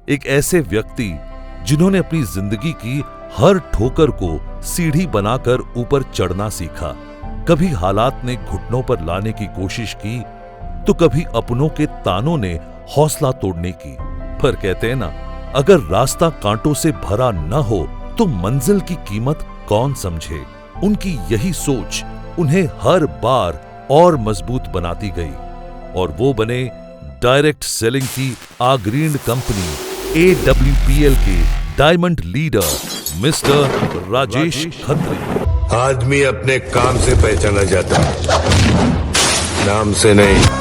एक ऐसे व्यक्ति जिन्होंने अपनी जिंदगी की हर ठोकर को सीढ़ी बनाकर ऊपर चढ़ना सीखा। कभी हालात ने घुटनों पर लाने की कोशिश की तो कभी अपनों के तानों ने हौसला तोड़ने की। पर कहते हैं ना, अगर रास्ता कांटों से भरा न हो तो मंजिल की कीमत कौन समझे। उनकी यही सोच उन्हें हर बार और मजबूत बनाती गई और वो बने डायरेक्ट सेलिंग की अग्रणी कंपनी AWPL के diamond leader mister Rajesh Khatri. आदमी अपने काम से पहचाना जाता है, नाम से नहीं।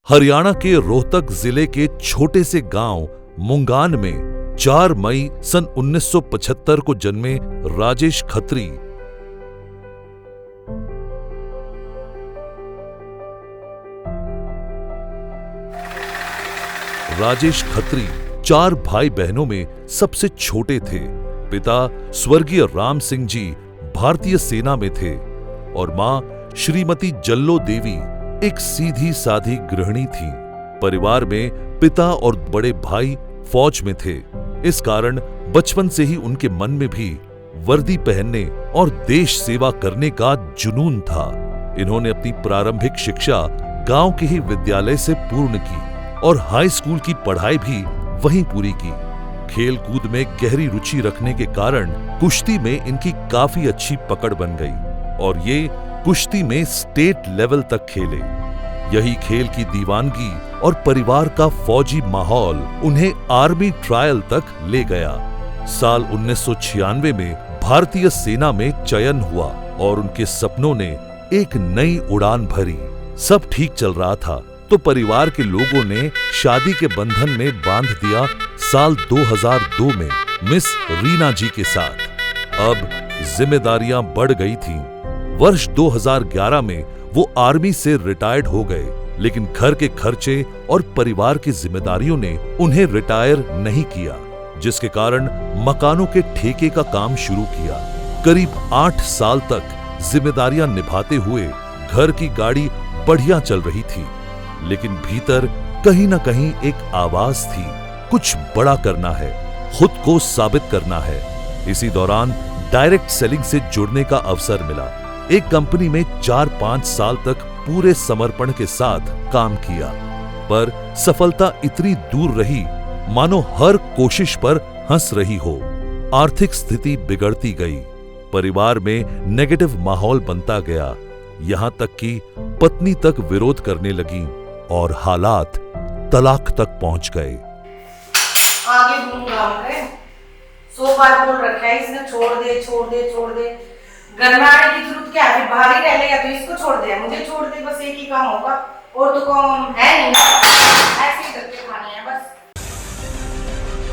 हरियाणा के रोहतक जिले के छोटे से गांव मुंगान में 4 मई सन 1975 को जन्मे राजेश खत्री राजेश खत्री 4 भाई बहनों में सबसे छोटे थे। पिता स्वर्गीय राम सिंह जी भारतीय सेना में थे और मां श्रीमती जल्लो देवी एक सीधी साधी गृहिणी थी। परिवार में पिता और बड़े भाई फौज में थे। इस कारण बचपन से ही उनके मन में भी वर्दी पहनने और देश सेवा करने का जुनून था। इन्होंने अपनी प्रारंभिक शिक्षा गांव के ही विद्यालय से पूर्ण की और हाई स्कूल की पढ़ाई भी वहीं पूरी की। खेल कूद में गहरी रुचि रखने के कारण कुश्ती में इनकी काफी अच्छी पकड़ बन गई और ये कुश्ती में स्टेट लेवल तक खेले। यही खेल की दीवानगी और परिवार का फौजी माहौल उन्हें आर्मी ट्रायल तक ले गया। साल 1996 में भारतीय सेना में चयन हुआ और उनके सपनों ने एक नई उड़ान भरी। सब ठीक चल रहा था तो परिवार के लोगों ने शादी के बंधन में बांध दिया साल 2002 में मिस रीना जी के साथ। अब जिम्मेदारियां बढ़ गई थीं। वर्ष 2011 में वो आर्मी से रिटायर्ड हो गए, लेकिन घर के खर्चे और परिवार की जिम्मेदारियों ने उन्हें रिटायर नहीं किया, जिसके कारण मकानों के ठेके का काम शुरू किया। करीब 8 साल तक जिम्मेदारियां निभाते हुए घर की गाड़ी बढ़िया चल रही थी, लेकिन भीतर कहीं ना कहीं एक आवाज थी, कुछ बड़ा करना है, खुद को साबित करना है। इसी दौरान डायरेक्ट सेलिंग से जुड़ने का अवसर मिला। एक कंपनी में 4-5 साल तक पूरे समर्पण के साथ काम किया, पर सफलता इतनी दूर रही मानो हर कोशिश पर हंस रही हो। आर्थिक स्थिति बिगड़ती गई, परिवार में नेगेटिव माहौल बनता गया, यहां तक कि पत्नी तक विरोध करने लगी और हालात तलाक तक पहुंच गए। आगे दूंगा 100 बार बोल रखा है इसने, छोड़ दे छोड़ दे छोड़ दे, घर में आने की जरूरत क्या है? फिर बाहर ही रह लेगा तो इसको छोड़ दे, मुझे छोड़ दे, बस एक ही काम होगा और तो काम है नहीं, ऐसे ही करके खाने हैं बस।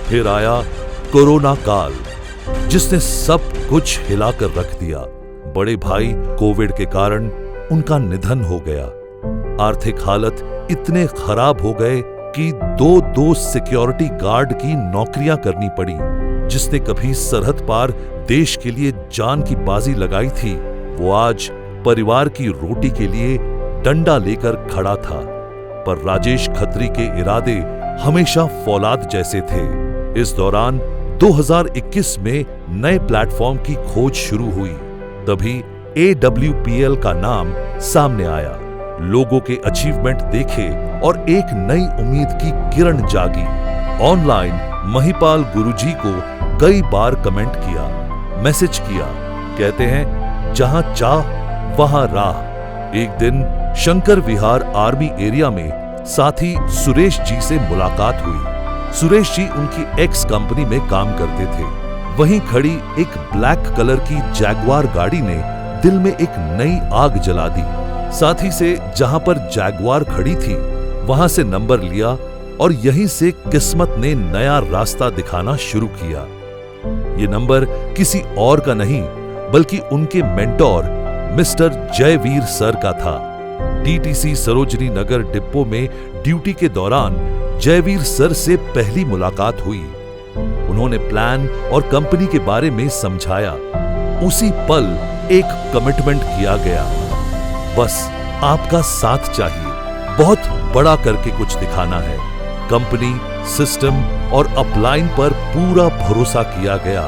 फिर आया कोरोना काल, जिसने सब कुछ हिलाकर रख दिया। बड़े भाई कोविड के कारण उनका निधन हो गया। आर्थिक हालत इतने खराब हो गए कि दो सिक्योरिटी गार्ड की नौकरियां करनी पड़ी। जिसने कभी सरहद पार देश के लिए जान की बाजी लगाई थी, वो आज परिवार की रोटी के लिए डंडा लेकर खड़ा था। पर राजेश खत्री के इरादे हमेशा फौलाद जैसे थे। इस दौरान 2021 में नए प्लेटफॉर्म की खोज शुरू हुई। तभी AWPL का नाम सामने आया। लोगों के अचीवमेंट देखे और एक नई उम्मीद की किरण जागी। ऑनलाइन महिपाल गुरुजी को कई बार कमेंट किया, मैसेज किया। कहते हैं जहां चाह वहां राह। एक दिन शंकर विहार आर्मी एरिया में साथी सुरेश जी से मुलाकात हुई। सुरेश जी उनकी एक्स कंपनी में काम करते थे। वहीं खड़ी एक ब्लैक कलर की जैगवार गाड़ी ने दिल में एक नई आग जला दी। साथी से जहां पर जैगवार खड़ी थी वहां से नंबर लिया और यहीं से किस्मत ने नया रास्ता दिखाना शुरू किया। ये नंबर किसी और का नहीं बल्कि उनके मेंटोर मिस्टर जयवीर सर का था। DTC सरोजनी नगर डिपो में ड्यूटी के दौरान जयवीर सर से पहली मुलाकात हुई। उन्होंने प्लान और कंपनी के बारे में समझाया। उसी पल एक कमिटमेंट किया गया, बस आपका साथ चाहिए। बहुत बड़ा करके कुछ दिखाना है। कंपनी, सिस्टम और अपलाइन पर पूरा भरोसा किया गया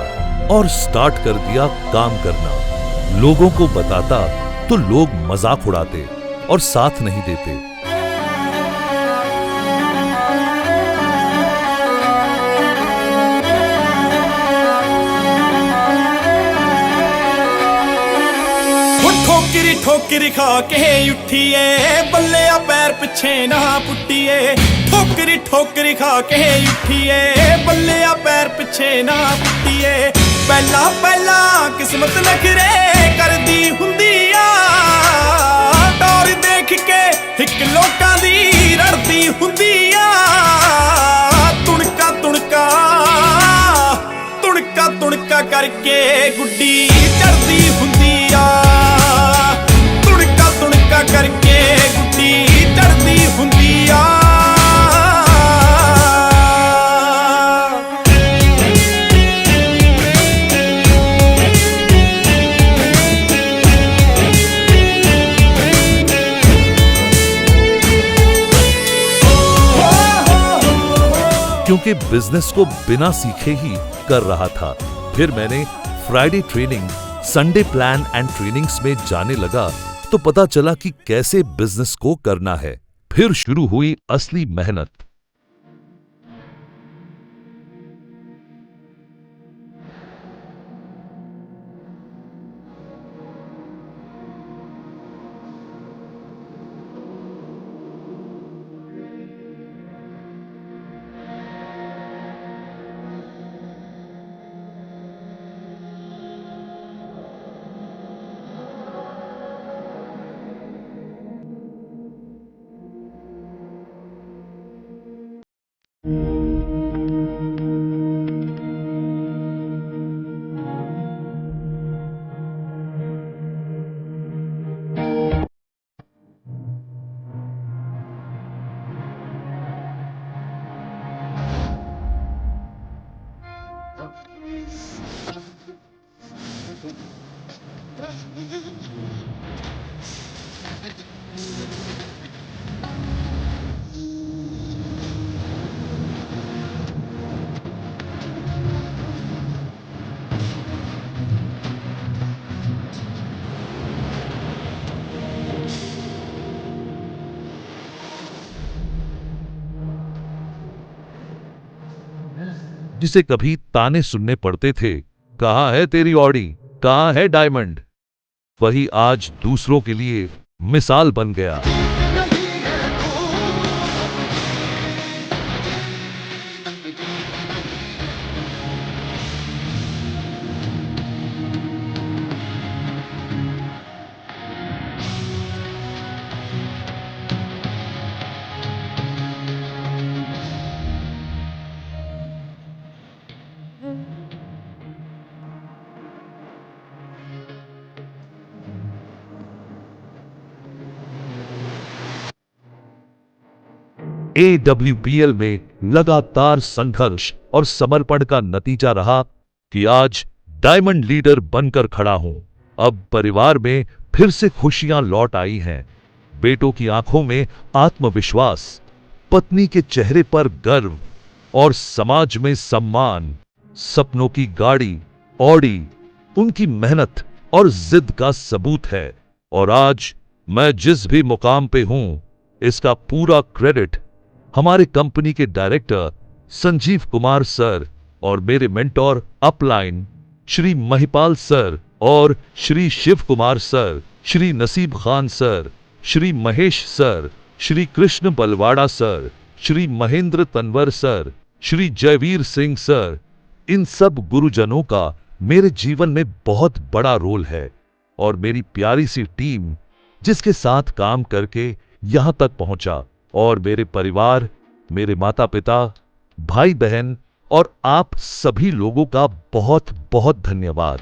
और स्टार्ट कर दिया काम करना। लोगों को बताता तो लोग मजाक उड़ाते और साथ नहीं देते। ठोकरी ठोकरी खा के उठिए, बल्ले पैर पिछे ना पुटिए। ठोकरी ठोकरी खा के उठिए, बल्ले पैर पिछे ना पुटिए। पहला पहला किस्मत नखरे कर दी हुंदी आ, डोर देख के हिक लोकां दी रड़दी हुंदी आ। तुणका तुणका तुणका तुणका करके गुड्डी चढ़दी हुंदी आ। करके गुड्डी चढ़दी हुंदी आ। क्योंकि बिजनेस को बिना सीखे ही कर रहा था। फिर मैंने Friday training, Sunday plan and trainings में जाने लगा तो पता चला कि कैसे बिजनेस को करना है। फिर शुरू हुई असली मेहनत। जिसे कभी ताने सुनने पड़ते थे, कहां है तेरी ऑडी, कहां है डायमंड, वही आज दूसरों के लिए मिसाल बन गया। AWBL में लगातार संघर्ष और समर्पण का नतीजा रहा कि आज डायमंड लीडर बनकर खड़ा हूं। अब परिवार में फिर से खुशियां लौट आई हैं। बेटों की आंखों में आत्मविश्वास, पत्नी के चेहरे पर गर्व और समाज में सम्मान। सपनों की गाड़ी ऑडी उनकी मेहनत और जिद का सबूत है। और आज मैं जिस भी मुकाम पे हूं, इसका पूरा क्रेडिट हमारे कंपनी के डायरेक्टर संजीव कुमार सर और मेरे mentor upline Shri Mahipal sir और Shri Shiv Kumar sir, Shri Naseeb Khan sir, Shri Mahesh sir, Shri Krishna Balwada sir, Shri Mahendra Tanwar sir, Shri Jaiveer Singh sir, इन सब गुरुजनों का मेरे जीवन में बहुत बड़ा रोल है। और मेरी प्यारी सी टीम जिसके साथ काम करके यहां तक पहुंचा, और मेरे परिवार, मेरे माता पिता, भाई बहन और आप सभी लोगों का बहुत बहुत धन्यवाद।